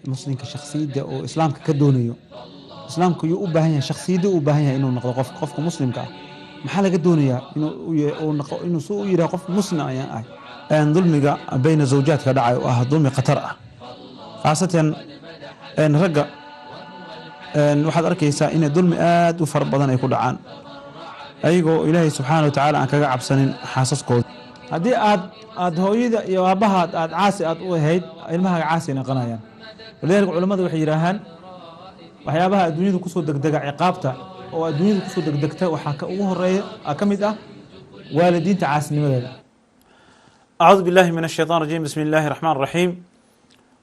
مسلم كشخصية أو إسلام كدونيو إسلام كيو أباهيا شخصية أباهيا إنه نقد قف مسلم كا محل كدونيا إنه سوء يرى قف مسلم يعني أن ظلم بين زوجات كدعي ظلم قترة خاصة أن رجع أن واحد أركيسا إن ظلم آد وفرق بدن يكون دعان أيقو إلهي سبحانه وتعالى أن كجعب سنين حاسس كود هدي آد هويدا يوابها آد عاسي آد وهيد ilmaha caasi naqanayaan walaal culimadu waxay yiraahdaan waxyaabaha adduunyada ku soo degdega ciqaabta oo adduunyada ku soo degdegta waxa ka ugu horeeya kamid ah waalidiinta caasnimadeeda أعوذ بالله من الشيطان الرجيم بسم الله الرحمن الرحيم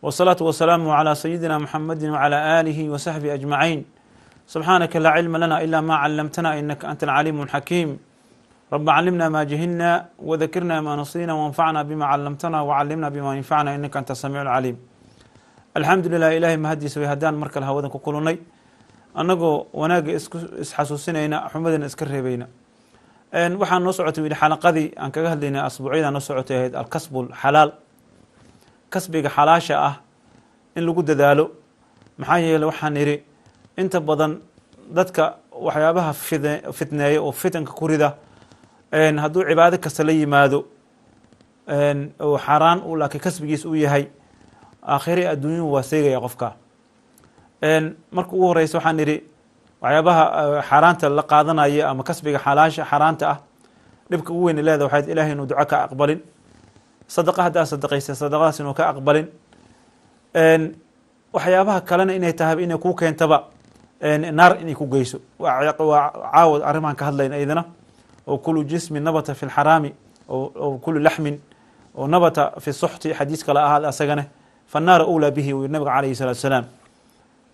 والصلاة والسلام على سيدنا محمد وعلى آله وصحبه أجمعين سبحانك لا علم لنا إلا ما علمتنا إنك أنت العليم الحكيم رب علمنا ما جهلنا وذكرنا ما نسينا وانفعنا بما علمتنا وعلمنا بما ينفعنا إنك أنت السميع العليم الحمد لله إلهي مهدي سوي هدان مركل هودن كقولني أنجو وناجي إسحسوسنا حمدنا إسكره بينا إن وحنا نصعد إلى حلقة ذي أن كجهلنا أسبوعين نصعد الكسب الحلال كسبك حلاشة إن لو جد ذالو محايا لو حنيري أنت بدن ذاتك وحيابها فتنة وفتن كوريدا إن هدو عبادك كسلي مادو إن وحران ولا كسبجيس وياهي آخري الدنيا وسيجا يقفك إن مركو رئيس حنيري وعيابها حرانته اللي قاضنا إياه أما كسبك حلاش حرانته نبكي وين الله ذو حيث إلهي إنه دعاك أقبل صدقة هذا صدقيس صدقة إنه كأقبل إن وحيابها كلنا إنه تهب إنه كوك ينتبع إن نار إنه كوجيسو وعاود أرمان كهذلين أيضنا وكل جسم نبت في الحرام أو كل لحم ونبت في السحت حديث كلا هذا سجنه فالنار أولى به والنبي عليه الصلاة والسلام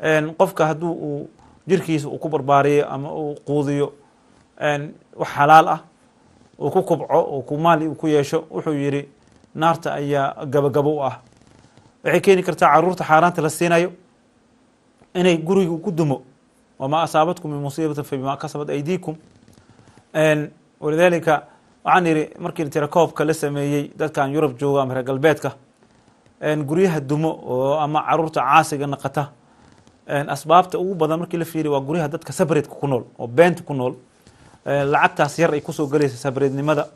إن قفك هدو جركيس وكبر باري أما قوضيو إن وحلال وكوكبع وكمالي وكيشو وحيري نارت أي جبوه وحكيني كرتا عرورت حاران تلسينايو إني جوري قدموا وما أصابتكم من مصيبة فبما كسبت أيديكم إن ولذلك عني مركز تركوب كلسه ميجي ده كان يوروب جوا أمريكا قلبيتك إن جوريها الدمو أما عرورت عاسق النقطة إن أسباب تأو بدل مركز لفيري وجوريها ده كسبرت كونول وبنت كونول لعبت سير يكسو جليس سبرت لماذا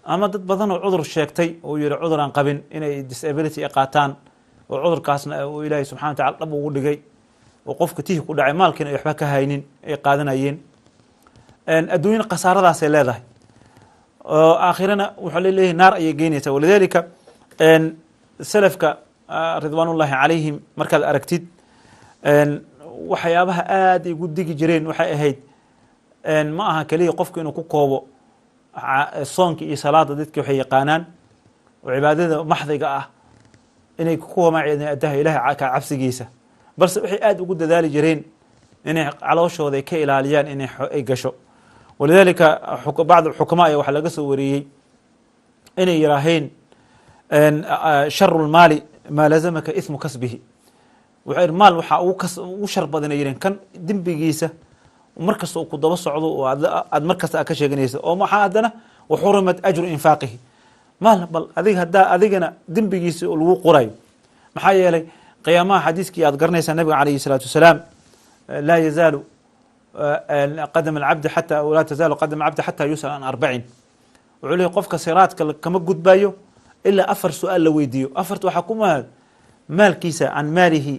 أما ده بدل عذر الشيكتي وير عذر عن قبل إن disability إقاتان وعذر كاسنا وإلهي سبحانه وتعالى طب وقول جاي وقف كتيه كل عمال كنا يحبك هاينين إقادنا ين إن الدنيا قصارى ذا سيلاه آخرنا وحل له نار يجيني ولذلك إن سلفك رضوان الله عليهم مركز أركتيد إن وحيابها آدي قديك جرين وحيهيد إن معها كليه قفك إنه كوكو الصونك صلاة ضدك وحي قانان وعبادة محضقة إنه كوكو ما عندنا أداه إله عبس جيسة بس وحي آد وقد ذلك جرين إنه على وشه ذي كإلاليان إنه يقشو ولذلك بعض الحكماء وحلقة سورية إن يراهين أن شر المال ما لزمك إثم كسبه وعير مال وشر بدنا يرين كان دم بجيسة ومركز وقد بصعدوا وعد مركز أكشة جنيسة وما حادنا وحرمت أجر إنفاقه مال بل أذيك دم بجيسة الوقراي محيا لي قيامة حديثك أذكرني النبي عليه الصلاة والسلام لا يزال قدم العبد حتى ولا تزال قدم العبد حتى يسأل عن 40 وعليه قفك سيرات كما قد بايو إلا أفر سؤال لويديو أفرت وحكومة مال كيسة عن ماله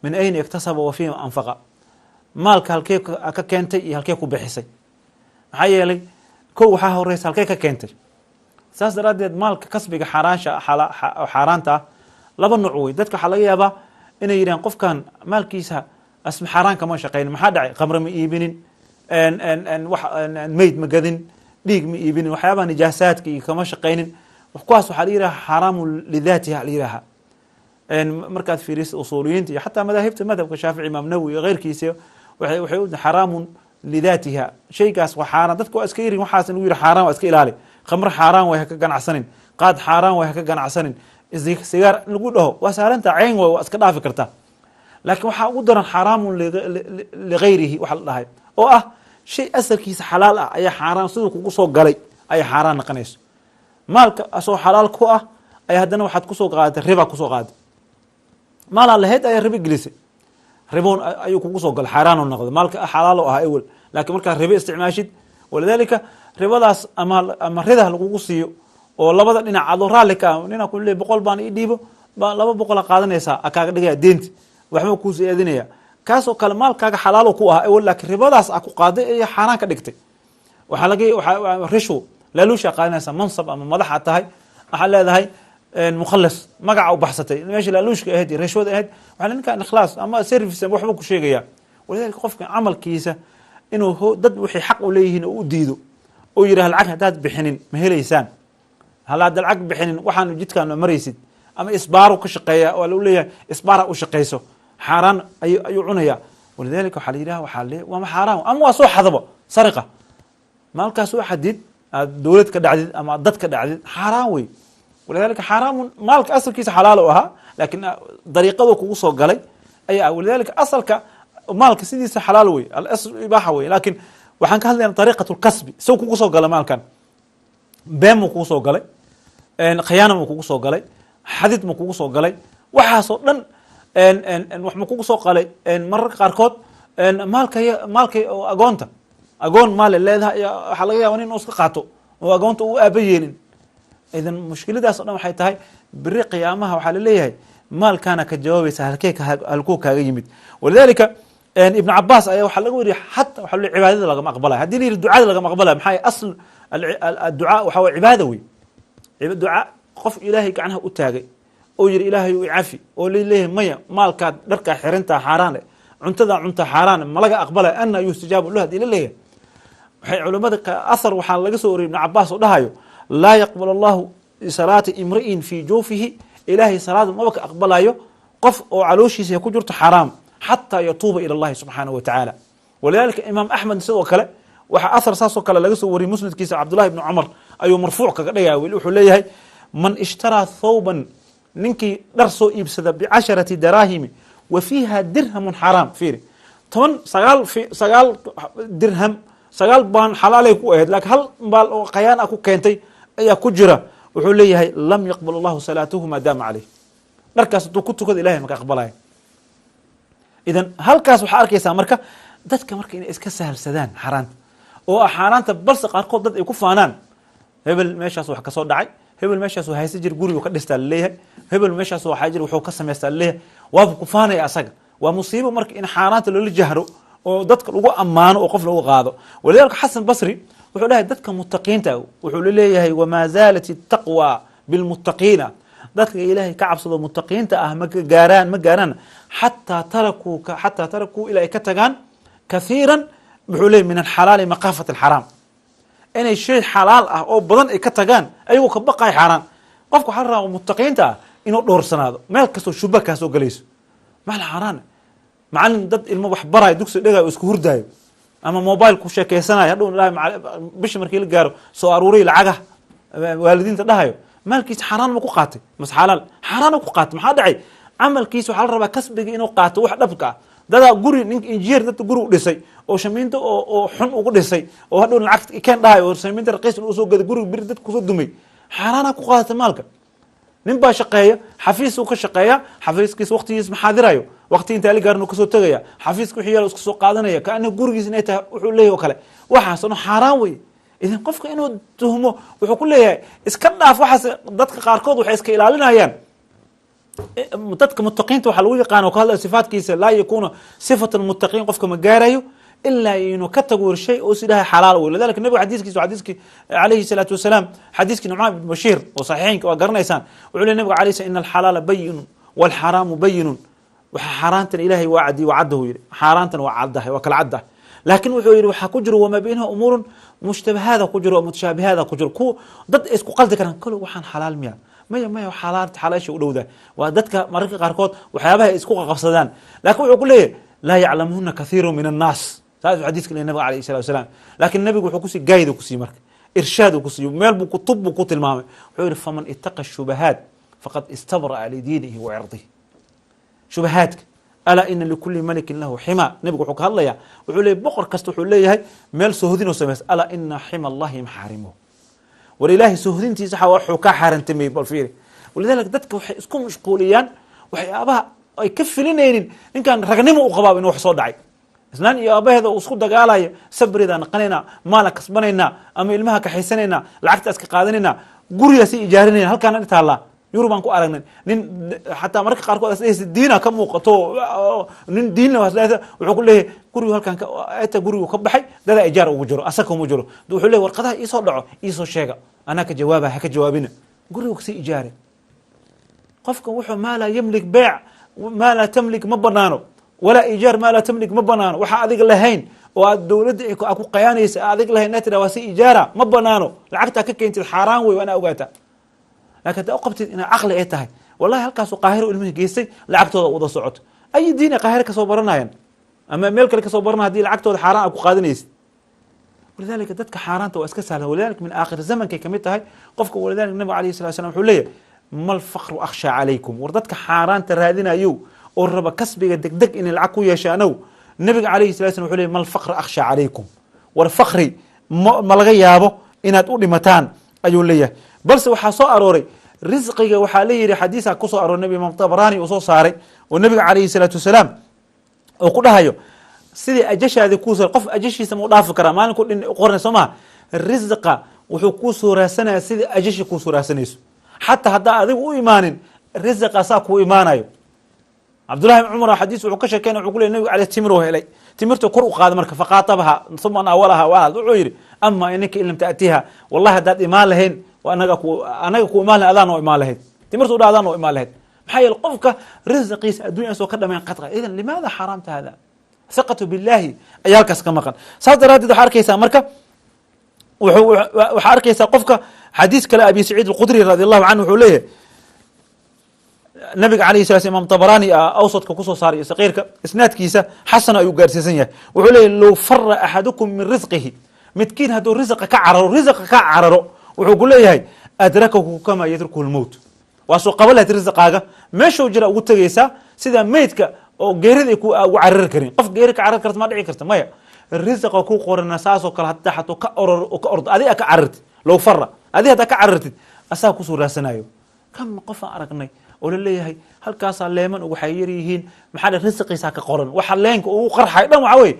من أين اكتسب وفيه أنفق مالك هالكيك كنتي هالكيك بحسي حي لي كو حاه الرئيس هالكيك كنتي ساس ردد مالك كسبك حراشة حارانتا لبا نوعوي دتك حلقيابا إنه يرين قف كان مال كيسة اسم حران كمان شقين ما حد قمر ميبين ان ميد مقدن ديق ميبين وحيابا نجاسات كمان شقين وكواس حليرها حرام لذاتها حليرها ان مركز في ريس اصوليين حتى مذاهب المذهب الشافعي امام نووي غير كيسه وحيود حرام لذاتها شيء كاس وحرام ددكو اسكيري وحاسن وير حرام اسك الالي خمر حرام وهي كغنعسنين قاد حرام وهي كغنعسنين ازيك سيجار لغو دهو وسالنت عين واسك دافي كرتا لكن waxaa ugu daran xaraam ligayrihi waxa la dhahay oo ah shay asalkiisa xalaal ah ayaa xaraam sidoo kugu soo galay ay xaraam noqonayso maalka asoo xalaal ku ah ay hadana waxaad ku soo qaaday riba ku soo qaaday maalaa lahayd ayaa ribo gelisay riboon ayuu kugu soo galay xaaraanoo noqday maalka xalaalo ahaa ewel laakiin markaa ribo isticmaashid walidaalika ribadaas ama ridah lagugu siiyo oo labada dhinac adoo raalli ka ah nina ku leeyahay 100 baan ii dhiibo ba 200 qaadanaysaa akaaga dhigaya deenti waxba ku soo eedinaya kaasoo kale maalkaaga xalaalo ku ah ewel laakiin ribadaas ku qaaday ee xaraan ka dhigtay waxa laga rishu laaluusha qaadanaysa mansab ama madaxa tahay waxa leedahay mukhallas magaca u baxsatay meesha laaluushka ahayd rishwada ahayd waxa ninka ikhlaas ama service waxba ku sheegaya walidaalika qofka amalkiisa inuu dad wixii xaq u leeyihiin oo u diido oo yiraahdo lacag hadaad bixinin ma helaysaan halaad lacag bixinin waxaan jidkaan maraysid ama isbaaro ka shaqeeya oo la leeyahay isbaara u shaqeyso xaraan ayuu cunaya walidaalika waxa la yiraahdaa waxa le waa xaraan ama waa soo xadabo sariqa maalkaas oo xadid dawlad ka dhacdid ama dad ka dhacdid xaraan way walidaalika xaraan maalka asalkiisa xalaal oo aha laakiin dariiqadu kugu soo galay ayaa walidaalika asalka maalka sidiisa xalaal way al-asl ibaaha way laakiin waxaan ka hadlaynaa dariiqatu kasbi soo kugu soo galay maalkan beemo kugu soo galay khiyaano kugu soo galay xadid ma kugu soo galay waxaas oo dhan wax ma kugu soo qalay mararka qaarkood maalka agoonta agoon maal leedahay waxa laga yaabaa in uu iska qaato oo agoonta uu aaba yeelin idan mushkiladaas oo dhan waxay tahay biri qiyaamaha waxa la leeyahay maalkana ka jawaabaysa halkuu kaaga yimid walidaalika ibn Abbas ayaa waxa laga wariyo hatta waxa la cibaadada laga aqbalay hadii la yiraahdo ducada laga aqbalay maxay asl الدعاء waxa way cibaado way ducaa qof ilaahay gacanaha u taagay oo yiri ilaahay uu cafi oo leeyahay maya maalka dharka xirinta xaraan cuntada xaraan ma laga aqbalay anna yustajabu lahu hadii leeyahay waxay culimada athar waxa laga soo wariyay ibn Abbas oo dhahayo la yaqbalu Allah salati imri'in fi jawfihi ilaahay salaad ma ka aqbalayo qof oo calooshiisa ku jirto xaraam hatta yatuuba ila Allah subhanahu wa ta'ala walidaalika imam Ahmad sidoo kale waxa athar saasoo kale laga soo wariyay musnadkiisa Abdullah ibn Umar ayuu marfuuc kaga dhigay wuxuu leeyahay man ishtara thawban ninki dhar soo iibsada bi 10 dirahim wa fiha dirham haram fiiri 9 dirham 9 baan xalaalay ku ahayd laakiin hal baal oo qayaan ku keentay ayaa ku jira wuxuu leeyahay lam yaqbal Allah salatuhu ma dama alayh dharkaas uu ku tukada ilaahay ma ka aqbalay idan halkaas waxa arkaysaa marka dadka marka inay iska sahalsadaan xaraanta oo xaraanta balse qaarkood dad ay ku faanaan hebel meeshaas wax ka soo dhacay hebel meeshaas oo haysta jir guriga ka dhistaa leeyahay hebel meeshaas oo xaajir wuxuu ka sameystaa leeyahay waa ku faanaya asaga waa musiibo marka in xaraanta loo jahro oo dadka lagu amaano oo qof lagu qaado walidaalka Xasan Basri wuxuu dhahay dadka muttaqiinta wuxuu leeyahay wama zalat at-taqwa bil muttaqiina dadka ilaahay ka cabsado muttaqiinta ah ma gaaraan hatta taraku ila ka tagaan kathiran بحولي من الحلال مقافة الحرام إن الشيء حلال أو بدن إكتجان أيوة كبقى حرام قفكوا حرام ومتقين تا إنه دور سنة ما كسو شبكة كسو جليس ما الحرام مع أن ضد المبح برا يدوكس دقة وسكور دايو أما موبايل كوشة كيسنا يدون لا بيش مركيل جارو سواروري العجة والدين تدهايو ما الكيس حرام مكو قاتي بس حلال حرام مكو قاتي ما حدا عي عمل كيس وحال ربع كسب إنه قاتي واحد أبكى dada guri nin injineer dad guri u dhisay oo shamiinta oo xun ugu dhisay oo hadhow lacag keen dhahay oo shamiinta raqiis uu soo gaday guri bir dad ku soo dumay xaraana ku qaata maalka nin ba shaqeeya xafiis uu ka shaqeeya xafiiskiisa waqtigiisa maxaadirayo waqti inta la gaarno ka soo tagaya xafiisku xiyaal isku soo qaadanaya kaana gurigiisa inay tahay wuxuu leeyahay kale waxaas oo xaraan way idan qofka inuu tuhmo wuxuu ku leeyahay iska dhaaf waxaas dadka qaarkood waxay iska ilaalinayaan dadka muttaqiinta waxa lagu yaqaan oo kala sifaadkiisa la yakuna sifatu muttaqiin qofka ma gaarayo illa inuu ka tago shay oo sidaha xalaal oo lidalka nabi xadiiskiisa alayhi salatu wasalam xadiiski Nu'man ibn Bashir oo saxiixinka waa garanaysaan wuxuu leeyahay nabi alayhi inna al-halala bayyin wal haram bayyin waxa xaraantan ilaahi wa'adi wa'adahu yiri xaraantan waa caddahay waa kala caddahay laakiin wuxuu yiri waxa ku jiro wama baynaha umurun mushtabahaada ku jiro mutashabihaada ku jiro ku dad isku qaldi karaan kale waxaan xalaal miya ما حلال شيء ودوده ودتك مركي قاركود وحيابها اسكو قبصدان لكن wuxuu ku leeyahay la ya'lamuuna kathiirun min an-nas taas xadiiska nabi alayhi salatu wasalam laakiin nabigu wuxuu ku si gaaydo ku si marka irshaad ku si meel buu kutub ku tilmaamay wuxuu yiri faman ittaqa shubahat faqad istabra li diinihi wa 'irdihi shubahat ala inna li kulli malikin lahu hima nabigu wuxuu ka hadlayaa wuxuu leeyahay boqor kasta wuxuu leeyahay meel soohodin oo sameys ala inna hima allahi maharimu ولله سهدنتي صح وحو كحرنتمي بالفير ولذلك ددك waxay isku mashquuliyaan waxyaabaha ay ka filinaynin ninkan ragnimo u qabaaba inuu wax soo dhacay islaan iyo aabaheeda uu isku dagaalaya sabridaa naqanaynaa maala kasbanaynaa ama ilmaha kaxaysanaynaa lacagtaas ka qaadanaynaa gurigaasi ijaarinayna halkaana dhitaallaa yurubaan ku aragnay nin xataa marka qaarkood asdhehaysa diina ka muuqato nin diinna wuxuu ku leeyahay gurigu halkaan eta gurigu ka baxay dadaa ijaar ugu jiro asaka uma jiro wuxuu leeyahy warqadaha iisoo dhaco iisoo sheega anaa ka jawaaba ha ka jawaabina gurigu kasii ijaare qofka wuxuu maa laa yamlik beec maa laa tamlik ma banaano walaa ijaar maa laa tamlik ma banaano waxaa adiga lahayn oo aad dowladda a ku qayaanaysa adig lahayn naa tira waa si ijaara ma banaano lacagtaa ka keentid xaaraan wey waana ogaata lakin haddaa u qabtid inaa caqli ay tahay wallahi halkaasu qaahiro ilmihi geystay lacagtooda wada socoto ay diin ay qaahiro kasoo baranayan ama meel kale kasoo baranaya hadii lacagtooda xaaraan aad ku qaadanaysid walidalika dadka xaaraanta waa iska sahlan walidalika min aakhir zamankay kamid tahay qofka walidalika nabiga alayhi salatu salam wuxuu leeyahy mal faqru akhshaa calaykum war dadka xaaraanta raadinayo oo raba kasbiga degdeg inay lacag ku yeeshaanow nabiga alayhi salatu salam wuxuu leeyahy mal faqru akhshaa calaykum war fakri ma laga yaabo inaad u dhimataan ayuu leeyahay balse waxaa soo arooray risqiga waxaa la yihi xadiisa kusoo arooray nabi imaam tabarani uu soo saaray oo nabiga calayhi salaatu wasalaam oo ku dhahayo sidii ajashaadi kuusoo qof ajashiisa ma u dhaafi karaa maalinku qornay soo maha risqa wuxuu kuu soo raasanaya sidii ajashi kuu soo raasanayso xataa haddaa adigu u imaanin risqa saa kuu imaanayo cabdullahi ibn cumar xadiis wuxuu ka sheekeynay wuxuu ku leeyahy nabiga caleyh timir oo helay timirtu kor u qaaday marka faqaatabaha uma awalaha waad wuxuu yidhi ama ininka in lam taatiha wallahi haddaad imaan lahayn anaga ku imaan lahayn adaan oo imaan lahayd timirtu dha adaan oo imaan lahayd maxaa yeele qofka risqiisa addunya soo ka dhamayn qadqa idan limaada xaaraamta hada hiqatu billahi ayaa halkaas ka maqan saas daraadeed waxaa arkaysaa marka waxaa arkaysaa qofka xadiis kale abi saciid alqudri radi allahu canhu wuxuu leeyahay nabiga alayh sala imam tabarani awsadka kusoo saaray iyo saqiirka isnaadkiisa xasana ayuu gaarsiisan yahay wuxuu leeyahy low fara axadukum min risqihi midkiin hadduu risqa ka cararo wuxuu ku leeyahay adrakahu kama yadrukuhu lmowt waa soo qaba lahayd risqaaga meeshuu jira ugu tegaysaa sida meydka oo geerida ugu carari karin qof geeri ka carari karta ma dhici karta maya risqa ku qorana saasoo kale hadaa xatuu ka ordo adiga ka carartid low fara adiga haddaa ka carartid asaa kusoo raasanayo kam qofaan aragnay oo la leeyahay halkaasaa leeman waxay yar yihiin maxaa risqiisa ka qoran waxa leenka ugu qarxay dhan waxa weye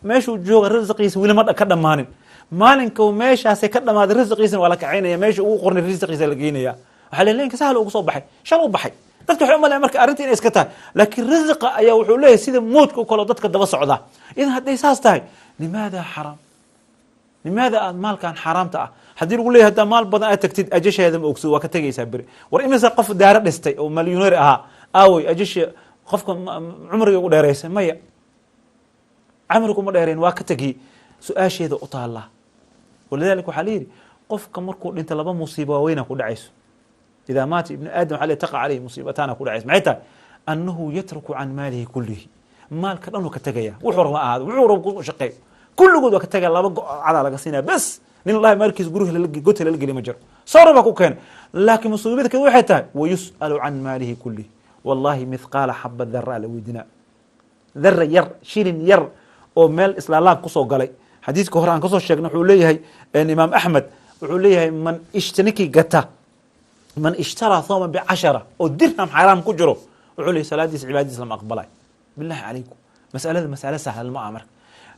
meeshuu jooga risqiisa weli ma ka dhammaanin maalinka meeshaasay ka dhamaaday risqiisana waa la kacaynaya meesha ugu qornay risqiisa la geynaya waxaa le leenka sahal ugu soo baxay shal u baxay dadka waxay umalaya marka arrinta inay iska tahay laakiin risqa ayaa wuxuu leeyahay sida moodka o kaleo dadka daba socda idan hadday saas tahay limaada xaraam limaada aad maalkan xaaraamta ah haddii lagu leeyahy haddaa maal badan aad tagtid ajasheeda ma ogso waa ka tegaysaa beri war imisa qof daaro dhistay oo malyuneer ahaa aawey ajasha qofka cumriga ugu dheeraysa maya camriga uma dheerayn waa ka tegiy su-aasheeda u taallaa walidalika waxaa layidhi qofka markuu dhinta laba musiiba waaweyna ku dhacayso idaa maata ibnu aadam waxa le taqa caleyhi musiibataana ku dhacayso maxay tahay annahu yatruku can maalihi kullihi maalka dhan uu ka tegaya wuxuu raba ahaado wuxuu raba ku shaqeeyo kulligood waa ka tegaya laba cadaa laga siinaya bes nin wallahi maalkiis guriga gota lala geli ma jiro sawra baa ku keena laakiin musiibada kale waxay tahay wayus'alu can maalihi kullihi wallahi mithqaala xaba dara la weydinaa dara yar shilin yar oo meel islaalaab kusoo galay xadiiska hore aan kasoo sheegnay wuxuu leeyahay imaam axmed wuxuu leeyahay ninkii gata man ishtara thawban bicashara oo dirham xaaraam ku jiro wuxuu leeyahy salaadiisa cibaadadiisa lama aqbalay billahi calaykum masalada masale sahlan ma aha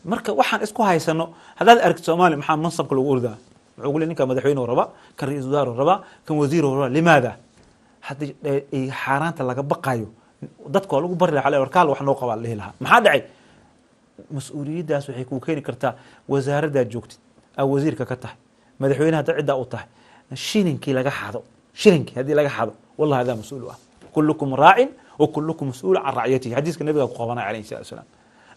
marka waxaan isku haysano haddaad aragti soomaaliya maxaa mansabka lagu ordaa wuxuu ku leey ninka madaxweyne raba kan ra-isul wasaar raba kan wasiir raba limaada haddii xaaraanta laga baqayo dadka waa lagu bari laha warkaal wax noo qabaa lihi lahaa maxaa dhacay mas-uuliyaddaas waxay kuu keeni kartaa wasaaraddaad joogtid aa wasiirka ka tahay madaxweyneha hadda ciddaa u tahay shilinkii laga xado shilinkii haddii laga xado wallahi adaa mas-uul u ah kullukum raacin wa kullukum mas-uul can racyatihi xadiiska nabiga ku qabanay alayhi salatu wasalaam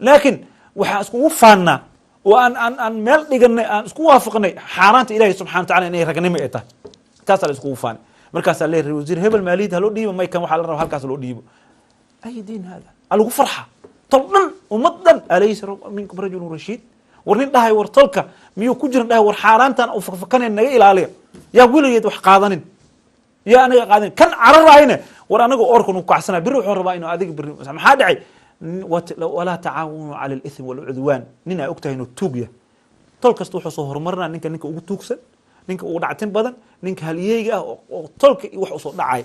laakiin waxaan iskugu faannaa oo aan meel dhiganay aan isku waafaqnay xaaraanta ilahi subxana wa tacala inay ragnimo ay tahay taasaa la iskugu faanay markaasaa leeyahay wasiir hebel maaliyadda haloo dhiibo may kan waxaa la raba halkaas loo dhiibo ay diin hada alagu farxa tol dhan ummad dhan alaysa minkum rajulun rashiid war nin dhahay war tolka miyuu ku jiran dhahay war xaaraantan u fakfakanayn naga ilaaliya yaa weligeed wax qaadanin yaa anaga qaadanin kan cararayne war anaga orkan u kacsana biri wuxuu rabaa inuu adiga biri maxaa dhacay walaa tacaawanu cala alithmi walcudwaan nin aa ogtahay inuu tuugya tol kasta wuxuu soo horumarinaa ninka ugu tuugsan ninka ugu dhactin badan ninka halyeyga ah oo tolka wax usoo dhacay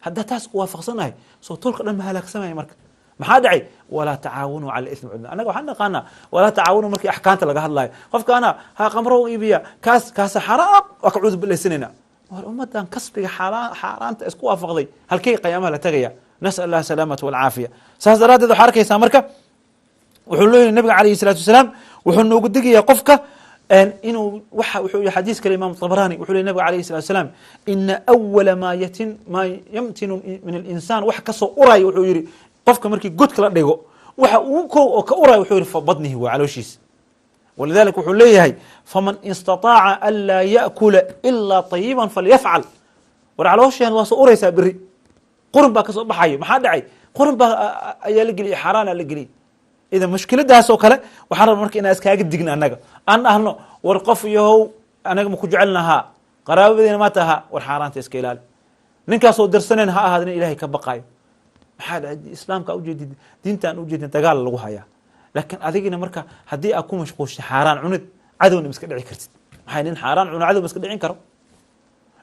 haddaa taas ku waafaqsanahay soo tolka dhan ma halaagsamaya marka maxaa dhacay walaa tacaawunuu cala ismi cudna annaga waxaan naqaanaa walaa tacaawunuu markii axkaamta laga hadlaayo qofkaana ha qamro iibiya kaasa xaraam waa ka cudub bilaysanayna war ummadan kasbiga xaaraanta isku waafaqday halkay qiyaamaha la tagaya nasal allah salaamata walcaafiya saas daraaddeed waxaa arkaysaa marka wuxuu leeyahy nabiga calayhi salaatu wasalaam wuxuu noogu digayaa qofka inuu wuxuu yihi xadiis kale imam tabarani wuxuu leeyahy nabiga calayhi salatu wasalaam ina awala maa yamtinu min alinsaan wax kasoo uraya wuxuu yihi qofka markii godka la dhigo waxa uu kow oo ka uraya wuxuu yihi fa badnihi waa calooshiisa walidalika wuxuu leeyahay faman istaطaaca an laa yaأkula ilaa طayiban falyafcal war caloosheena waa soo uraysaa beri qurun baa kasoo baxayo maxaa dhacay qurun baa ayaa la geliyay xaaraana la geliyay idan mushkiladaas oo kale waxaan rabaa marka inaan iskaaga digna annaga aan dhahno war qof yahow anaga ma ku jecelnahaa qaraabadeena ma taha war xaaraanta iska ilaali ninkaasoo darsaneen ha ahaadina ilahay ka baqaayo maxaa dhacay islaamka ujeedid diintaan ujeedin dagaal lagu hayaa laakiin adigina marka haddii aad ku mashquulshay xaaraan cunid cadowna ma iska dhici kartid maxay nin xaaraan cuno cadow ma iska dhicin karo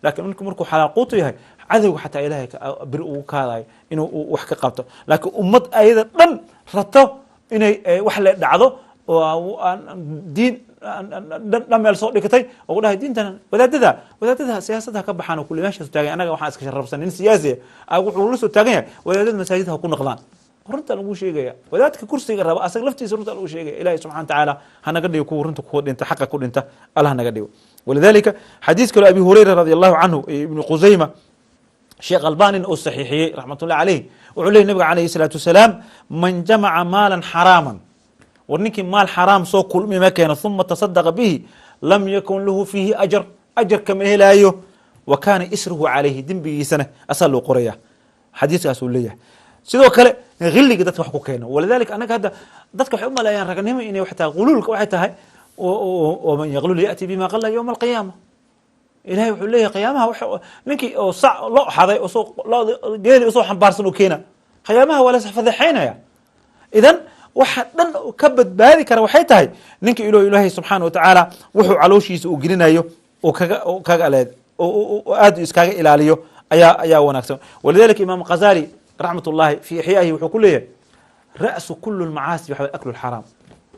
laakiin ninku markuu xalaal quutu yahay cadowga xataa ilaahay beri ugu kaadayo inuu wax ka qabto laakiin ummad ayada dhan rato inay wax le dhacdo oo diin dhameel soo dhigtay oo dhahay diintan wadaadada siyaasada ka baxaan oo kulli meeshaas taagan anaga waxaan iska sharafsan nin siyaasi ah wuxuu la soo taagan yahay wadaadada masaajidda ha ku noqdaan runta lagu sheegaya wadaadka kursiga raba asaga laftiisa runta lagu sheegaya ilaahay subxana watacaala hanaga dhigo kuwa runta ku dhinta xaqa ku dhinta allah hanaga dhigo walidalika xadiis kale abi hurayra radi allahu canhu ibnu qusayma sheekh albanin oo saxiixiyey raxmatullahi caleyh wuxuu leeyay nabiga calayhi salaatu wasalaam man jamaca maalan xaraaman war ninkii maal xaraam soo kulmi ma keeno uma tasadaqa bihi lam yakun lahu fiihi ajar kama helaayo wa kaana isruhu calayhi dembigiisana asaa loo qoraya xadiiskaas uu leeyahay sidoo kale hilliga dadka wax ku keeno walidalika anaga hadda dadka waxay u maleeyaan raganimo inay waxtaa quluulka waxay tahay waman yaglul ya'ti bima qalla yowma alqiyaama ilahay wuxuu leeyahay qiyaamaha ninkii oo sac loo xaday geeli usoo xambaarsan oo keena qiyaamaha waa la fadeexaynaya idan waxa dhan ka badbaadi kara waxay tahay ninka ilaahay subxaana watacaala wuxuu calooshiisa uu gelinayo oo kaga aleed oo aad iskaga ilaaliyo ayaa wanaagsan walidalika imaam Ghazali raxmat ullahi fi ixyaahi wuxuu ku leeyahay ra'su kullu lmacaasi waxa aklu lxaraam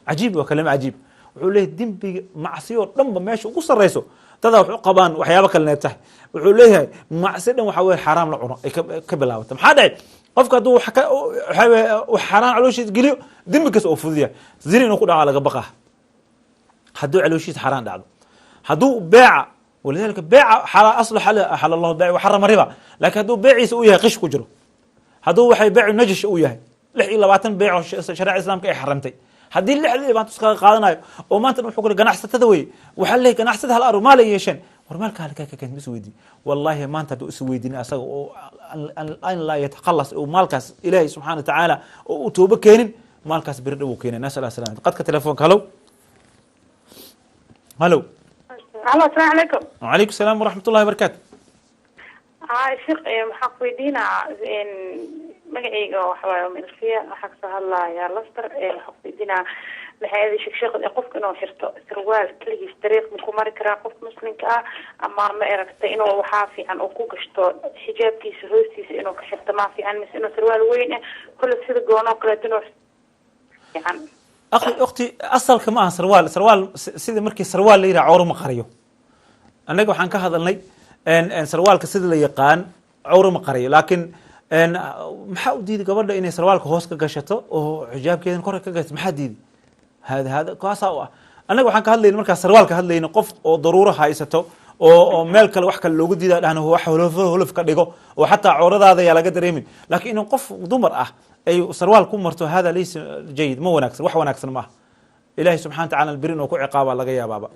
cajiib waa kalama cajiib wuxuu leeyahay dembiga macsiyoo dhanba meesha ugu sarrayso dadaa wax u qabaan waxyaabo kale neeb tahay wuxuu leeyahay macsi dhan waxa weye xaaraam la cuno ay ka bilaabata maxaa dhacay qofka hadduu wax xaaraan calooshiisa geliyo dembi kas oo fuduya zina inuu ku dhaca laga baqaa hadduu calooshiisa xaaraan dhacdo hadduu beeca walidalika beeca aslu xal allahu beec waxarama riba laakiin hadduu beeciisa uu yahay qish ku jiro hadduu waxay beecu najish uu yahay 26 beec oo shariica islaamka ay xaramtay haddii 6 baan iskaga qaadanayo oo maanta wuxuu ku ganacsatada way waxa leeyahay ganacsada hal aru maal yeeshan war maalka halka ka kan is weydii wallahi maanta hadduu is weydiin asaga oo an la yataqallas oo maalkaas ilaahay subhanahu wa ta'ala oo tooba keenin maalkaas bir dhow keenay nasala salaam qadka telefoonka halo السلام عليكم. وعليكم السلام ورحمة الله وبركاته. شيخ maxaa ku weydiinaa magacayga waxa waaye milkiya waxa ka hadlaa yaa lastar waxa ku weydiinaa maxay aad sheekada qofka inuu xirto sarwaal kaligiis dariiq ku mari karaa qof muslimka ah ama ma aragtay inuu waxa fiican oo ku gashto xijaabkiisa hoostiisa inuu ka xirto ma fiican mis inuu sarwaal weyn kullu sida goono kale inuu fiican أختي أصل كمان سروال سيد مركي سروال ليرة عور مقريو أنا جو حنك هذا الني إن سروال كسيد اللي يقان عور مقريو لكن إن محاول دي قبل إني سروال كهوس كجشته وحجاب كذا نكره كجشت محدد هذا قاسوا أنا جو حنك هذا اللي مركي سروال كهذا اللي نقف ضرورة هايسته ومالك الوحك اللي وجود ده لأنه هو حلف كديجو وحتى عورض هذا يلا قدر يمين لكن إنه قف ضمر أي سروال كمرته هذا ليس جيد مو وناكسر وح وناكسر معه إلهي سبحانه وتعالى البرين وكو عقاب الله يا بابا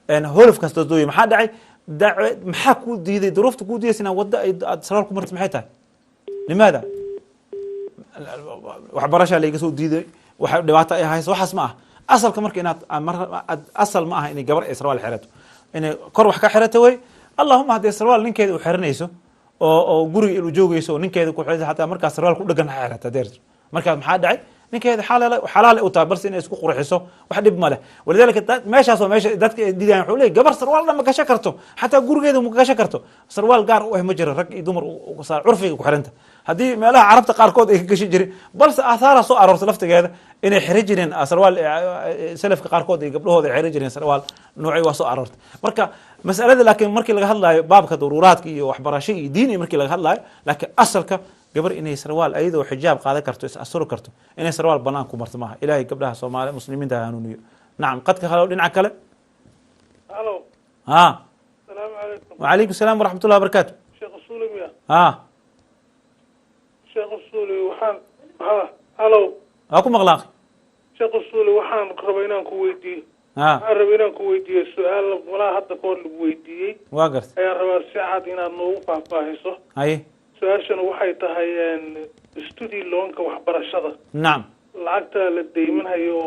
أنا هولف كاستدوي محد داعي محاكو دي ظروف تكو دي سنة ودا سروال كمرت محيتها لماذا؟ وحبرشة اللي يقصوا دي وحدواتا هاي سو حسمه أصل كمرك إنها أصل معها إني جبر سروال حرته إني كروح كحرته وي اللهم هذا سروال نكيد وحرنيسه oo guriga uu joogayso ninkeeda ku xidhay hatta marka sarwaal ku dhagan xayrata deer marka maxaa dhacay ninkeeda xalaal u tahay balse inay isku qurxiso wax dhib ma leh walidaalika meeshaas oo meesha dadka diidaan wuxuu leeyahay gabar sarwaal dhan ma gashan karto xataa gurigeeda ma gashan karto sarwaal gaar u ah ma jiro rag iyo dumar curfiga ku xiranta haddii meelaha carabta qaarkood ay ka gashi jirin balse aathaara soo aroortay laftigeeda inay xiri jireen sarwaal salafka qaarkood ay gabdhahooda xiri jireen sarwaal noocay waa soo aroortay marka mas'alada laakiin markii laga hadlayo baabka daruuraadka iyo waxbarasho iyo diin markii laga hadlayo laakiin asalka gabar inay sarwaal ayadoo xijaab qaadan karto is asuri karto inay sarwaal banaan ku marto maaha ilaahay gabdhaha Soomaaliya muslimiinta hanuuniyo nacam qadka halo dhinaca kale halo salaamu alaykum wa alaykum salaam wa rahmatullahi wa barakatuh sheekh Suulimiya sheekh Suuli waxaan halo ku maqlaaq sheekh Suuli waxaan rabaa inaan ku weydiiyo waxaan rabaa inaan ku weydiiyo su'aal wala hadda koor lagu weydiiyey waa gartay ayaan rabaa si cad inaad noogu faahfaahiso su-aashana waxay tahay study loanka waxbarashada nacam lacagta la deymanhayo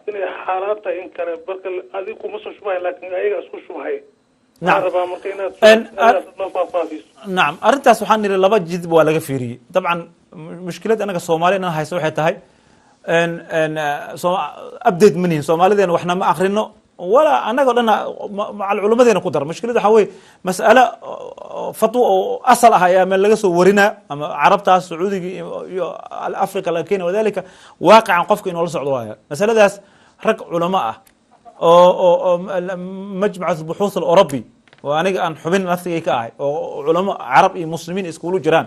inay xaaraan tahay in kale marka adiga kuma soo shubahay laakiin ayaga isku shubhay waxaan rabaa marka inaad noo faahfaahiso nacam arrintaas waxaan niri laba jidb waa laga fiiriyey dabcan mushkilad anaga Soomaaliya inaan hayso waxay tahay update manihin Soomaalideena waxna ma akhrino ولا أنا قلنا مع العلماء ذي نقدر مشكلة حوي مسألة فتوى أصلها يا من لقى صورنا عربتها السعودي الأفريقيا لكن وذلك واقع قفك إنه لص عضوايا مسألة ذاس رك علماء أو مجمع البحوث الأوروبي وأنا أن حبين نفسي كاي علماء عرب مسلمين يسكولوا جيران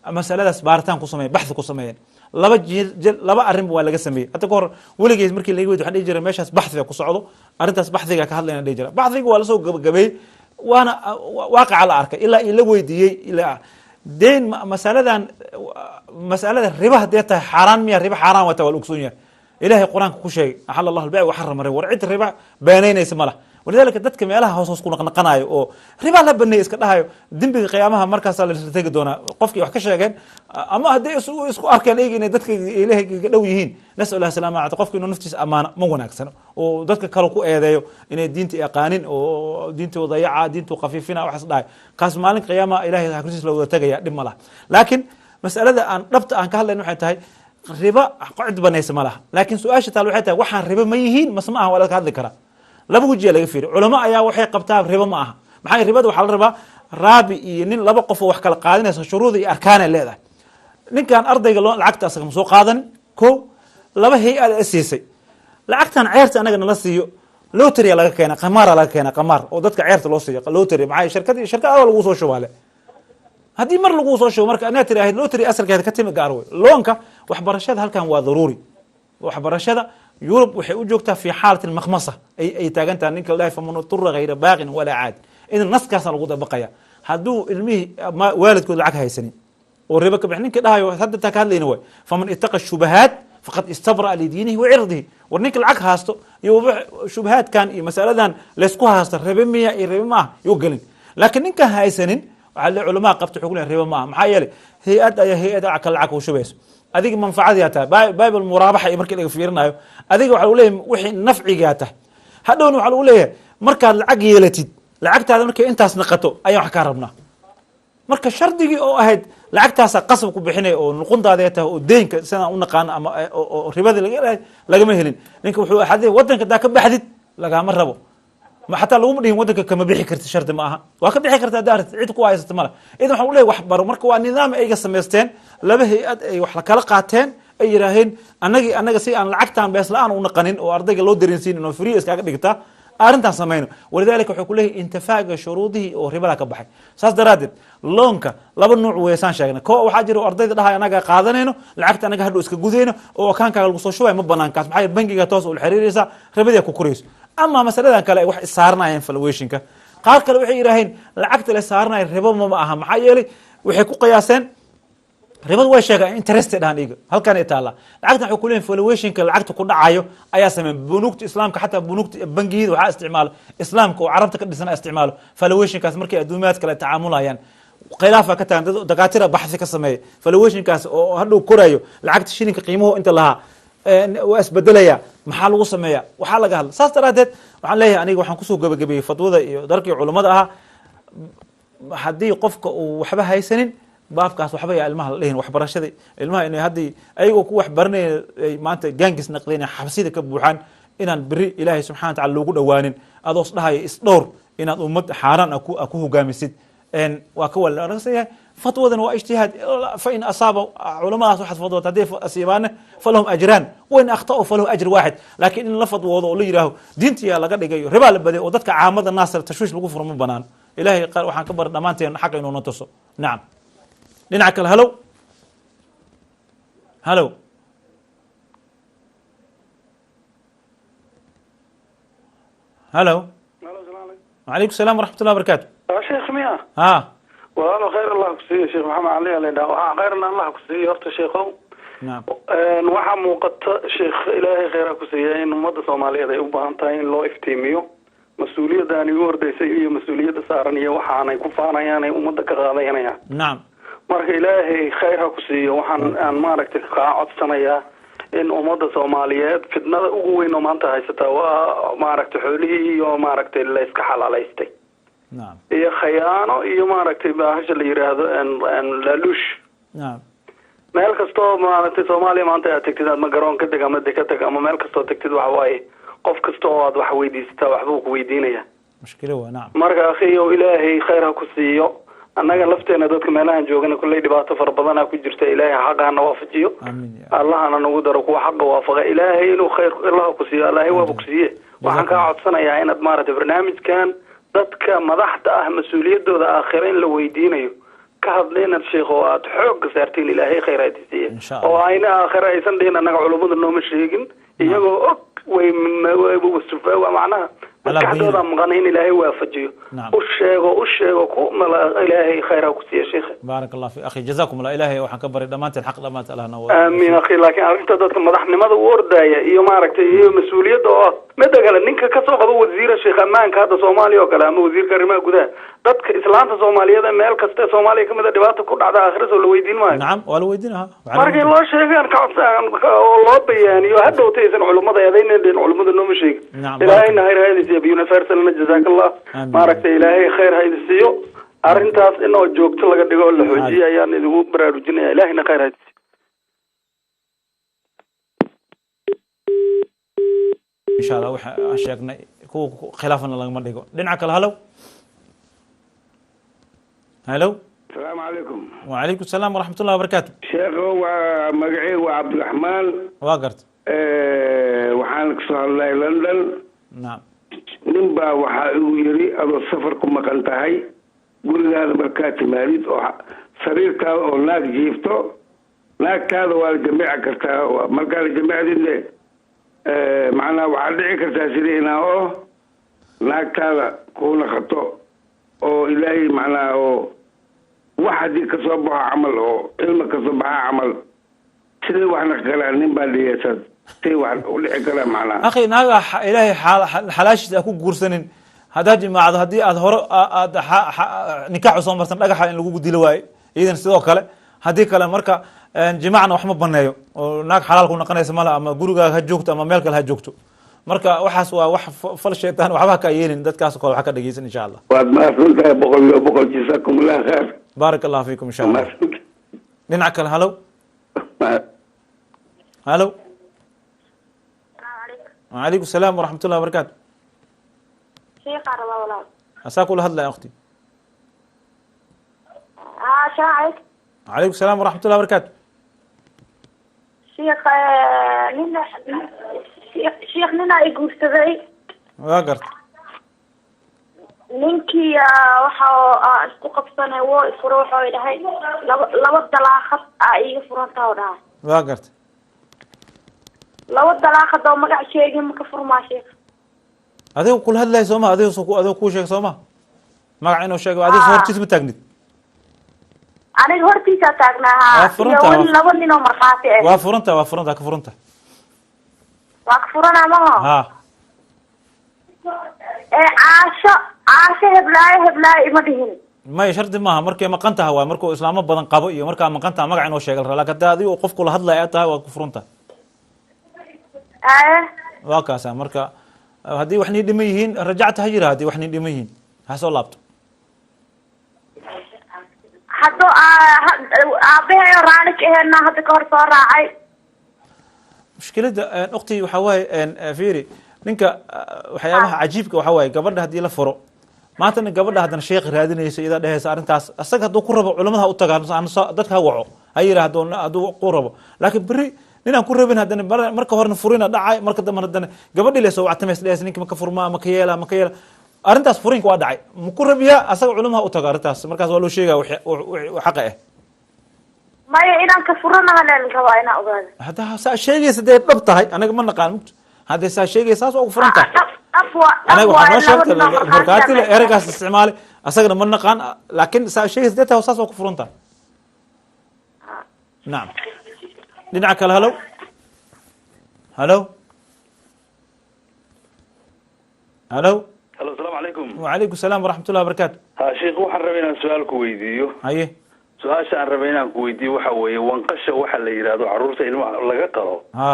مسألة ذاس بارتان قسمين بحث قسمين laba arrin waa laga sameeyay hada kahor weligeed markii laga weydiyo waxaan dhihi jiray meeshaas baxdiga ku socdo arrintaas baxdiga ka hadlayna dhihi jiray baxdiga waa la soo gabagabeeyey waana waaqaca la arkay ilaa la weydiiyey ilaa deen masalada riba hadee tahay xaaraan miya riba xaaraan waa tawal ogsoon yahay ilaahay quraanka ku sheegay ahal allah al-bay' wa harrama war cid riba beenaynaysa malaha ولذلك dadka meelaha hoos ku naqnaqanayo oo riba la banay iska dhahayo dambiga qiyaamaha markaas la tagi doona qofkii wax ka sheegeen ama hadii isku arkeen eegina dadka ilaahay ka dhow yihiin nas'alaha salaamada qofkii inuu naftiisa amaana ma wanaagsan oo dadka kale ku eedeeyo inay diinta yaqaanin oo diintooda dayaca diintu qafiifina wax dhahay qaas maalin qiyaamaha ilaahay hakriis la wada tagaya dhib malaha laakiin mas'alada aan dhabta aan ka hadlayno waxay tahay riba qacid banaysa malaha laakiin su'aasha taal waxay tahay waxaan riba ma yihiin masma wala ka hadli kara laba wajiga laga fiiriyo culimo ayaa waxay qabtaa riba ma aha maxay ribada waxa la rabaa raabi iyo nin laba qof wax kala qaadanaysa shuruud iyo arkaan ay leedahay ninkan ardayga lacagta asaga soo qaadan ko laba hay'ad asiisay lacagtan ceerta anaga nala siiyo lottery laga keenay qamaar oo dadka ceerta loo siiyo lottery maxay shirkada lagu soo shubaale hadii mar lagu soo shubo marka ana tiraahid lottery asalkeeda ka timi gaar way loonka waxbarashada halkan waa daruuri waxbarashada يوروب waxay u joogtaa fi xaalad al-makhmasa ay taagantaa ninka ilaahay faman turra ghayra baaqin wala aad in naskaas lagu dabaqaya haduu ilmihi waalidkood lacag haysanin oo riba ka bixin ninka dhahayo hadda ta ka hadlayna way faman ittaqa shubahat faqad istabra li diinihi wa irdihi war ninka lacag haasto iyo shubahat kan iyo mas'aladan la isku haasto riba miya iyo riba ma iyo galin laakiin ninka haysanin waxa ulama qabto xukun riba ma maxaa yeelay hay'ad akal lacag u shubayso adiga manfaacadiya taa bible muraabaxa markii laga fiirinayo adiga waxa uu leeyahay wixii nafciga taa hadhow waxa uu leeyahay marka lacag yeelatid lacagtaada markay intaas naqato ayaan wax ka rabnaa marka shardigii oo ahayd lacagtaas qasab ku bixinay oo nuqundaada taa oo deynka sida u naqaan ama ribada laga ma helin ninka wuxuu xaday wadanka daa ka baxdid laga ma rabo ما حتى لو مدين ودك كما بيحي كرت شرط معها وكا بيحي كرت دارت عيد ku haysta mala idan waxa uu leeyahay wax baro marka waa nidaam ay sameysteen laba hay'ad ay wax la kala qaateen ay yiraahdeen anaga si aan lacagtaan bees la'aan u naqanin oo ardayga loo dareensiin inuu free iskaga dhigta arintan sameeyno walidaalka wuxuu ku leeyahay intafaaga shuruudihi oo ribada ka baxay saas daraadid loonka laba nooc weeysan sheegna ko waxa jira ardayda dhahay anaga qaadanayno lacagta anaga hadhow iska gudeyno oo akaankaaga lagu soo shubay ma banaankaas maxay bangiga toos u xiriiraysa ribada ku korayso ama masaladan kale wax isaarnaayeen valuationka qaar kale waxay yiraahdeen lacagta la saarnay ribo ma aha maxaa yeelay waxay ku qiyaaseen ribada way sheegaan interest dhan iga halkan ay taala lacagta waxa ku leeyahay valuationka lacagta ku dhacayo ayaa sameeyay bunuugta islaamka xataa bunuugta bangiyada waxa isticmaalo islaamka oo carabta ka dhisan isticmaalo valuationkaas markay adduumaad kale tacaamulayaan khilaafa ka taan dakaatira baxthi ka sameeyay valuationkaas oo hadhow korayo lacagta shilinka qiimuhu inta laha واسبدليا محل lagu sameeyaa waxa laga hadla saas daraadeed waxaan leeyahay aniga waxaan ku soo gabagabay fatwada iyo darkii culimada ah hadii qofka uu waxba haysanin baabkaas waxba yaa ilmaha la dhihin waxbarashadii ilmaha inay haddii ayagoo ku waxbaranaya ay maanta gaangis naqdeen xabsida ka buuxaan inaan beri ilaahay subxana wataala loogu dhawaanin adoo isdhahaya isdhowr inaad ummad xaaraan ku hogaamisid waa ka walayahay fatwadan waa ijtihaad fain asaaba culamadaas waxaad fadwood hadday asiibaane falahum ajraan wain akhta'u falahu ajr waaxid laakiin in la fadwoodo oo la yidhaaho diintiyaa laga dhigayo ribaa la baday oo dadka caamada naasir tashwiish lagu furo ma banaan ilahay waxaan ka bari dhammaanteen xaqa inuuna tuso nacam dhinaca kale halow halow halow وعليكم السلام ورحمة الله وبركاته. شيخ مياه. ها. والله خير الله كسيه شيخ محمد علي علينا خير الله كسيه هرت شيخو. نعم. waxaa muuqata sheekh ilaahay khayra ku siiyay in ummadda Soomaaliyeed ay u baahan tahay in loo iftiimiyo mas'uuliyadda ay hordeysay iyo mas'uuliyadda saaran iyo waxaan ay ku faanayaan ay ummadda ka qaadayanayaan. نعم. marka ilaahay khayra ku siiyo waxaan aan maaragtay ka codsanayaa in ummadda Soomaaliyeed fitnada ugu weyn oo maanta haysata waa maaragtay xoolihii iyo maaragtay la iska xalaaleystay. نعم. iyo khayaano iyo maaragtay baahasha la yiraahdo laaluush. نعم. meel kastoo maaragtay Soomaaliya maanta aad tagtid ama garoon ka deg ama dekada ama meel kastoo tagtid waxa waaye qof kastoo aad wax weydiisata waxba uu ku weydiinaya mushkilo waa nacam marka akhiyo ilaahay khayr ha ku siiyo annaga lafteena dadka meelahan joogana kulley dhibaato fara badan ku jirta ilaahay xaqana waafajiyo amiin allahana nagu daro kuwa xaqa waafaqa ilaahay inuu khayr allah ku siiyo ilaahay waa ku siiye waxaan ka codsanayaa inaad maaragtay barnaamijkan dadka madaxda ah mas'uuliyadooda aakhira in la weydiinayo ka hadlayna sheekh oo aad xoog saartiin ilaahay khayraadisiye oo ayna aakhira aysan dhihin anaga culimada nooma sheegin iyagoo og way wasufaa macnaha dadkooda maqan in ilaahay waafajiyo u sheego ku mala ilaahay khayra ku siiyo sheekh baarak allah fi akhi jazakum allah ilaahay waxaan ka bari dhamaanteen xaq dhamaanteen allahna waa amiin akhi laakiin arrinta dadka madaxnimada u ordaya iyo maaragtay iyo mas'uuliyadda oo mid kale ninka ka soo qabo wasiir sheekh amaanka hadda Soomaaliya oo kale ama wasiirka arrimaha gudaha dadka islaamta Soomaaliyeed meel kasta Soomaaliya kamid ah dhibaato ku dhacda aakhirada la weydiin maayo nacam waa la weydiinaha markii loo sheegaan ka codsan oo loo bayaaniyo hadhowtay isan culimada eedayneen culimada nooma sheegin ilaahayna khayr haydiyo universalna jazakallah maaragtay ilaahay khayr haydiyo arrintaas in oo joogto laga dhigo la xoojiyo ayaan idigu baraarujinaya ilaahayna khayr haydiyo إن شاء الله وح شيخنا كو خلافنا لما دقوا دنعك هلو هلو السلام عليكم وعليكم السلام ورحمة الله وبركاته شيخ هو مقعي وعبد الرحمن واقرت وحانك صار الله لندن نعم نبا وحا يري أدو سفركم مقنتهي قول هذا بركاتي ماريد سريرتا أو ناك جيفتو ناك هذا والجميع كرتا مركز الجميع دي macnaa waxaa dhici kartaa sida inaa oo naagtaada kuuna qato oo ilaahay macnaa oo wax haddii kasoo baxo camal oo ilma kasoo baxa camal sidee waxna kalaa nin baa dhiyasaad sidee wax u dhici karaa macnaa akhi naaga ilaahay xalaashiisa ku guursanin haddaad jimaacdo haddii aad hore aad nikaax soo marsan dhagaxa in lagu dilo waayo iidan sidoo kale haddii kale marka jimacna wax ma baneeyo oo naag xalaal ku noqonaysa mala ama gurigaaga ha joogto ama meel kale ha joogto marka waxaas waa wax fal shaytaan waxba ka yeelin dadkaas kale waxa ka dhageysan insha Allah waad maasantahay boqol jazakum Allah khair baarak Allah fiikum insha Allah dhinaca kale halo halo وعليكم السلام ورحمة الله وبركاته شيخ الله ولا أساكو لهذا يا أختي شاعر وعليكم السلام ورحمة الله وبركاته شيخ شيخ نina ay guursaday waa gart ninkii waxa isku qabsanay woo isfuro wuxuu dhahay laba dalaaqad iga furanta oo dhahay waa gart laba dalaaqad oo magac sheegay ma ka furmaa sheekh adigu kul hadlay Sooma adigu ku sheeg Sooma magac inuu sheego adigu hortiis ma taagnid aniga hortiisa taagnaa iyo laba nin oo marxaati ah waa furanta ka furanta waa ka furana ma ha caasho heblaay ima dhihin may shardi maaha markay maqan tahay waa markuu islaamo badan qabo iyo markaa maqan tahay magac inuu sheego laakiin haddii adigu qof kula hadlaya tahay waa ku furanta waa kaasa marka haddii wax nii dhiman yihiin rajacta ha jira haddii wax nii dhiman yihiin ha soo laabto hadduu aabahay raali ka aheedna hadda ka hor soo raacay. mushkiladda ukhtii waxaa waaye fiiri ninka waxyaabaha cajiibka waxaa waaye gabadha haddii la furo maantana gabadha haddana sheekh raadinaysa idaa dhehaysa arrintaas asaga hadduu ku rabo culamada ha u taga dadka ha waco ha yidhaahdo hadduu ku rabo laakiin berri ninaan ku rabin haddana marka horena furina dhacay marka dambe haddana gabadhii le soo wactamays dhehaysa ninka maka furmaa maka yeela arrintaas furinka waa dhacay maku rabiyaa asaga culamada ha u taga arrintaas markaas waa loo sheegaya xaqa ah maya inaan ka furanaha leen rabaa inaan ogaado. hadda saa sheegaysa dee dhab tahay anaga ma naqaan mugto haddee saa sheegaysa saas waa ugu furan tahay anaga waxaa noo sheegtay markaati le ereygaas isticmaali asagana ma naqaan laakiin saa sheegaysa dee tahay saas waa ku furan tahay nacam dhinaca kale halow halow halow halo asalaamu calaykum wacalaykum salaam waraxmatullahi wabarakaatu ha sheekh waxaan rabay inaan su-aal ku weydiiyo haye su-aasha aan rabay inaan ku weydiiyo waxa weeye wanqasha waxa la yidhaahdo carruurta ilmaha laga qalo ha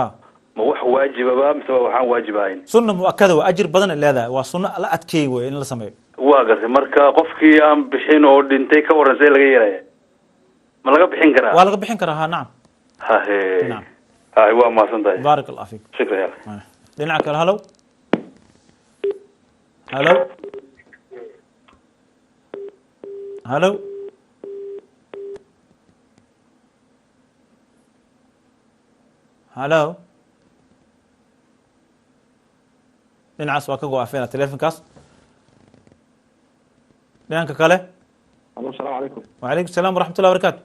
ma wax waajibaba mise waxaan waajib ahayn sunna muakada waa ajir badan ay leedahay waa sunna la adkeey wey in la sameeyo waa gartay marka qofkii aan bixin oo dhintay ka waran see laga yeelaya ma laga bixin karaa waa laga bixin karaa ha nacam hahe nacam hay waa mahadsan tahay baarak allah fiik shukran ya dhinaca kale halow halow halow halow dhinacaas waa ka go-afeena telefonkaas dhinanka kale alo asalaamu calaykum wacalaykum salaam waraxmatullahi wabarakaatu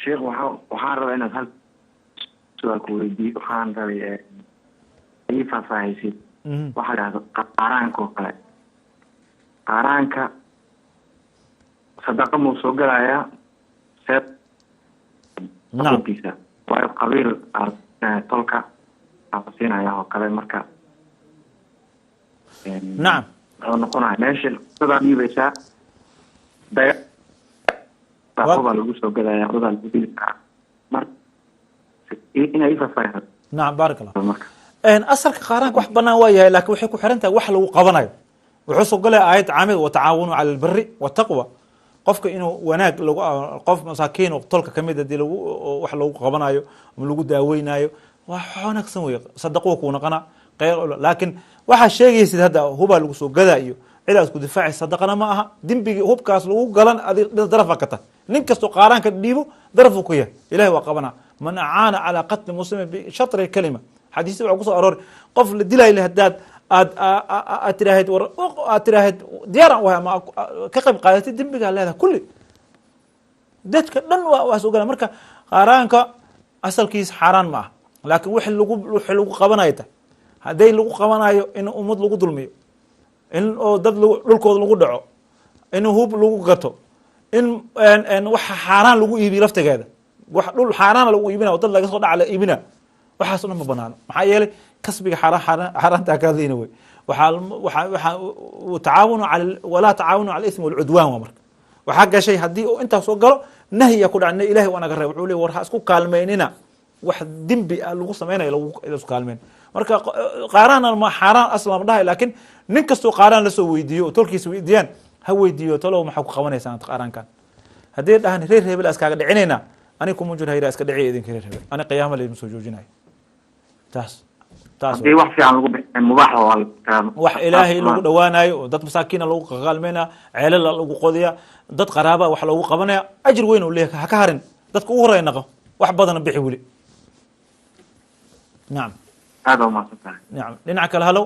sheekh waxaan rabaa inaad hal su-aal ku weydiiyo waxaan rabay ii faahfaahaysid waxaa la yidhahdo qaaraanka oo kale qaaraanka sadaqa muu soo galayaa seed kiisa waayo qabiil tolka siinaya oo kale marka nacam wuxuu noqonaya meesha dadaa dhiibaysaa daya baa lagu soo gadaya dadaa lagu dili karaa marka inay ifaafaayaa nacam baarak allah marka asalka qaaraanka wax banaan waa yahay laakiin waxay ku xiran tahay wax lagu qabanayo wuxuu soo galaya aayad caamid watacaawanu cala albiri wataqwa qofka inuu wanaag lagu qof masaakiin oo tolka kamid hadii lagu wax lagu qabanayo ama lagu daaweynayo wax wanaagsan wey sadaqo ku naqana qeyr laakiin waxa sheegaysid hadda huba lagu soo gadaa iyo cilaas ku difaaci sadaqana ma aha dimbigi hubkaas lagu galan adi darafa ka tahay nin kasto qaaraanka dhiibo darafu ku yahay ilaahay waa qabana man aana ala qatl muslim bi shatr kalima xadiis wuxuu ku soo aroor qof la dilay hadaad aad tiraahid diyaaran waa ka qayb qaadatay dembiga leedahay kulli dadka dhan waa soo gala marka qaaraanka asalkiisa xaaraan ma aha laakiin wixii lagu qabanayo tahay hadday lagu qabanayo in ummad lagu dulmiyo in oo dad dhulkooda lagu dhaco in hub lagu gato in waxa xaaraan lagu iibiyo laftigeeda wax dhul xaaraan lagu iibina dad laga soo dhaca la iibina waxaas ma banaano maxaa yeelay kasbiga xaaraanta kaadina wey waxaa tacaawunu walaa tacaawunu cala ismi walcudwaan waa marka waxaa gashay haddii uu intaas soo galo nahya ku dhaca ilahay waa naga reeb wuxuu leey war ha isku kaalmeynina wax dembi ah lagu sameynayo lagu kaalmeyn marka qaaraan ma xaaraan aslan dhahay laakiin nin kastoo qaaraan la soo weydiiyo oo tolkiisa weydiiyaan ha weydiiyo talow maxaa ku qabanaysaa qaaraankan haddii dhahan reer hebel iskaaga dhicinayna aniga kuma jiro hayra iska dhiciya idinka reer hebel ani qiyaama laydin soo joojinayo taas hadii wax fiican lagu bixin mubaax wax ilaahay lagu dhawaanayo oo dad masaakiina lagu qaalmeynaya ceelal lagu qodiya dad qaraaba wax lagu qabanaya ajir weyn uu leeyahay ha ka harin dadka ugu horeeya naqo wax badan bixi wili nacam هذا ما صدق نعم dhinaca kale halow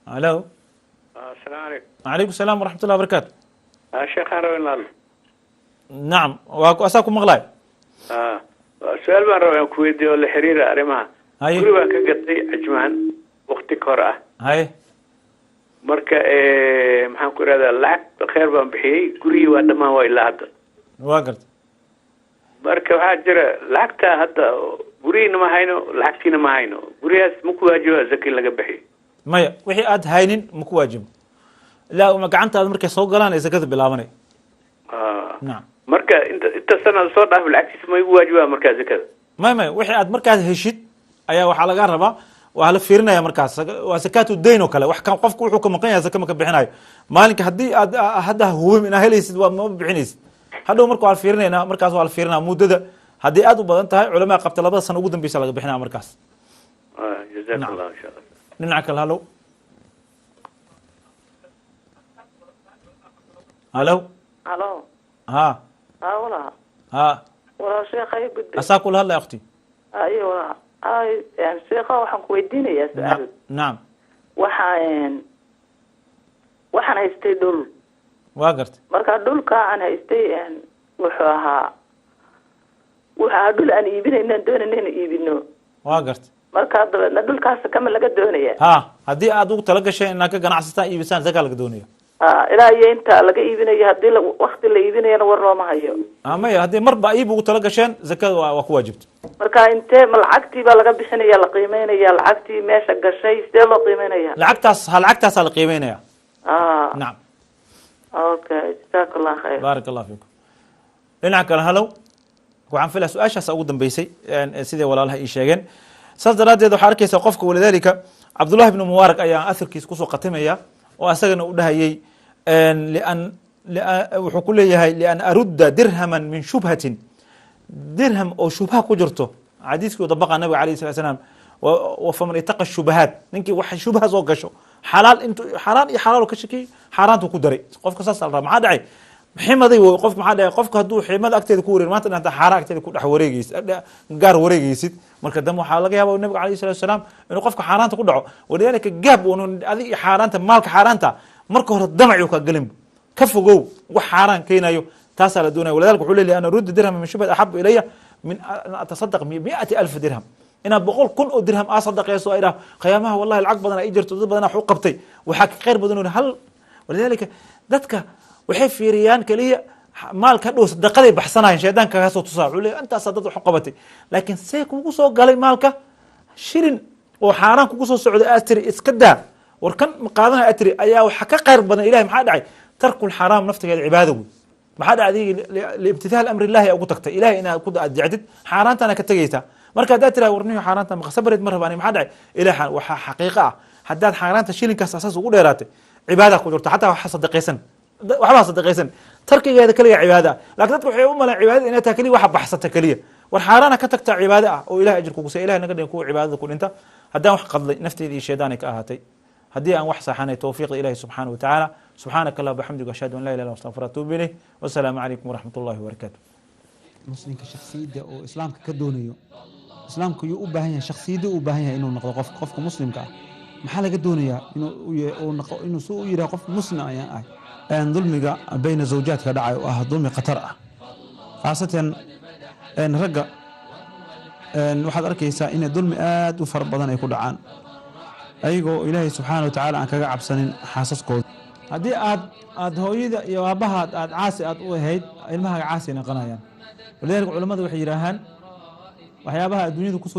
halow السلام عليكم وعليكم السلام ورحمة الله وبركاته شيخ أنا وين نعم وأساكم مغلاي سؤال بان رأيهم كويدي ولا حريرة أرمها هاي كل بان كقطي عجمان وقتي كورة هاي مركا محام كورة هذا لعب خير بان بحي كوري وادما هو إلا هذا واقرت marka waxaa jira lacagta hadda guriyina ma hayno lacagtiina ma hayno guriyaas ma ku waajiba zaki laga bixiyo maya wixii aad haynin ma ku waajibo ilaa uma gacantaada markay soo galaan ay zakada bilaabanay nacam marka inta sanad soo dhaaf lacagtiisa ma igu waajiba markaa zakada maya wixii aad markaad heshid ayaa waxaa laga rabaa waa la fiirinaya markaas waa zakaatu dayn oo kale wax kan qofku wuxuu ka maqan yahay zaka ma ka bixinayo maalinka haddii aad hadda hubin inaa helaysid waa ma bixinaysid hadhow marka waa la fiirinayna markaas waa la fiirinaa muddada haddii aad u badan tahay culamaa qabta labada sano ugu dambeysa laga bixinaya markaas jazaak allah insha allah dhinaca kale halow halow halo ha walaal ha walaal sheekha ay gudbay asaa kula hadlay akhti ayo walaal yani sheekha waxaan ku weydiinayaa su-aal nacam waxaan haystay dhul waa gartay marka dhulka aan haystay wuxuu ahaa dhul aan iibinayno doonayno inaan iibino waa gartay marka dabeedna dhulkaas kama laga doonaya ha haddii aad ugu tala gashay inaad ka ganacsataan iibisaan zakaa laga doonaya ilaa iyo inta laga iibinayo haddii wakti la iibinayana war looma hayo maya haddii marba iib ugu tala gasheen zakada waa ku waajibta marka intee ma lacagtii baa laga bixinaya la qiimeynaya lacagtii meesha gashay sidee loo qiimeynaya lacagtaasaa la qiimeynaya nacam okay jazaak allah khayr baarak allah fiikum dhinaca kale halow waxaan filaya su-aashaasa ugu dambeysay siday walaalaha ii sheegeen saas daraaddeed waxaa arkaysaa qofka walidaalika cabdullahi ibnu mubaarak ayaa aharkiisa kusoo qatimaya oo asagana u dhahayay wuxuu ku leeyahay lian arudda dirhaman min shubhatin dirham oo shubha ku jirto xadiiskii dabaqa nabiga alayh salat slaam faman itaqa shubahaat ninkii wax shubha soo gasho xalaal iyo xalaal ka shakiy xaaraantu ku daray qofka saas la rabaa maxaa dhacay ximaday qof maxaa dhacay qofka hadduu ximada agteeda ku wareer maanta inta xaaraan agteeda ku dhex wareegaysid gaar wareegaysid marka dambe waxaa laga yaaba nabiga alayh salatu wasalaam inuu qofka xaaraanta ku dhaco walidaalika gaab adig iyo xaaraanta maalka xaaraanta marka hore damacu ka gelin ka fogow wax xaaraan keenayo taasaa la doonaya walidalika wuxuu leeyahay ana rudda dirham min shubhat axabu ilaya min an atasadaq 100,000 dirham inaad 100,000 oo dirham aa sadaqeyso ay dhaho qiyaamaha wallahi lacag badan ay jirto dad badan wax u qabtay waxaa ka khayr badan hal walidaalika dadka waxay fiiriyaan kaliya maalka dhow sadaqaday baxsanayeen shaydaanka kaga soo tusaa wuxuu leeyahay intaas dad wax u qabatay laakiin see kugu soo galay maalka shilin oo xaaraan kugu soo socday aatiri iska daa war kan qaadana aatiri ayaa waxa ka khayr badan ilaahay maxaa dhacay tarkul xaraam naftigeeda cibaado wey maxaa dhacday liibtithaal amri ilaahi ugu tagtay ilaahay inaad ku adjecdid xaaraantana ka tagaysaa marka haddaad tiraa warniyo xaaraanta maqsabareed ma rabaan maxaa dhacay ilaahay waxaa xaqiiqa ah haddaad xaaraanta shilinkaas asaas ugu dheeraatay cibaada ku jirto xataa waxa sadaqaysan waxbaa sadaqaysan tarkigeeda kaliya cibaada laakiin dadku waxay u malaan cibaadada inay tahay kaliya waxa baxsata kaliya war xaaraana ka tagtaa cibaado ah oo ilahay ajir kugu siiya ilahay naga dhigan kuwa cibaadada ku dhinta haddaan wax qadlay nafteeda iyo shaydaanay ka ahaatay haddii aan wax saxanay tawfiiqda ilahi subxaanahu watacaala subxaanaka allah bixamdiga ashhadu an laa ilaha illa anta astaghfiruka wa atuubu ilayh wasalaamu calaykum waraxmat ullahi wabarakaatu muslimka shakhsiyadda oo islaamka ka doonayo islaamku yuu u baahan yahay shakhsiyadda u baahan yahay inuu noqdo qofka muslimka ah maxaa laga doonayaa inuu suu u yidhaha qof muslim ayaan ahay dulmiga bayna zawjaadka dhacay oo ah dulmi khatar ah khaasatan ragga waxaad arkaysaa inay dulmi aad u fara badan ay ku dhacaan ayagoo ilaahay subxaana wa tacaala aan kaga cabsanin xaasaskooda haddii aad hooyada iyo aabbahaad aad caasi aad u ahayd ilmahaaga caasi ay noqonayaan walidaalika culamadu waxay yidhaahaan waxyaabaha adduunyada kusoo